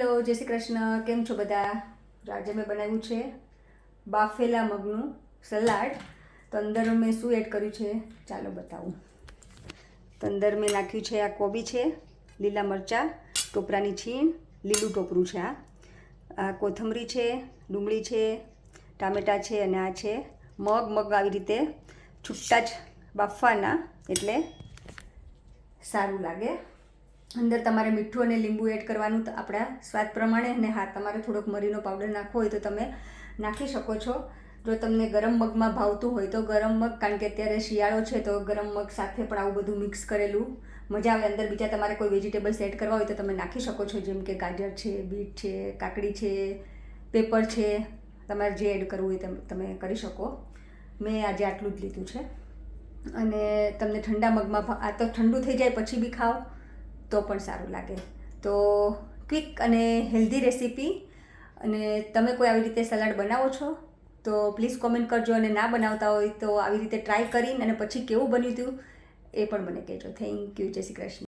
Hello, જય શ્રી કૃષ્ણ. કેમ છો બધા? આજે મેં બનાવ્યું છે બાફેલા મગનું સલાડ. તો અંદર મેં શું એડ કર્યું છે ચાલો બતાવું. તો અંદર મેં નાખ્યું છે આ કોબી છે, લીલા મરચાં, ટોપરાની છીણ, લીલું ટોપરું છે, આ કોથમરી છે, ડુંગળી છે, ટામેટાં છે અને આ છે મગ આવી રીતે છૂટા જ બાફવાના એટલે સારું લાગે. અંદર તમારે મીઠું અને લીંબુ એડ કરવાનું તો આપણા સ્વાદ પ્રમાણે, અને હા તમારે થોડોક મરીનો પાવડર નાખવો હોય તો તમે નાખી શકો છો. જો તમને ગરમ મગમાં ભાવતું હોય તો ગરમ મગ, કારણ કે અત્યારે શિયાળો છે તો ગરમ મગ સાથે પણ આવું બધું મિક્સ કરેલું મજા આવે. અંદર બીજા તમારે કોઈ વેજીટેબલ્સ એડ કરવા હોય તો તમે નાખી શકો છો, જેમ કે ગાજર છે, બીટ છે, કાકડી છે, પેપર છે. તમારે જે એડ કરવું હોય તમે કરી શકો. મેં આજે આટલું જ લીધું છે. અને તમને ઠંડા મગમાં આ તો ઠંડુ થઈ જાય પછી બી ખાઓ તો પણ સારું લાગે. તો ક્વિક અને હેલ્ધી રેસીપી. અને તમે કોઈ આવી રીતે સલાડ બનાવો છો તો પ્લીઝ કોમેન્ટ કરજો, અને ના બનાવતા હોય તો આવી રીતે ટ્રાય કરીને અને પછી કેવું બન્યું હતું એ પણ મને કહેજો. Thank you. જય શ્રી કૃષ્ણ.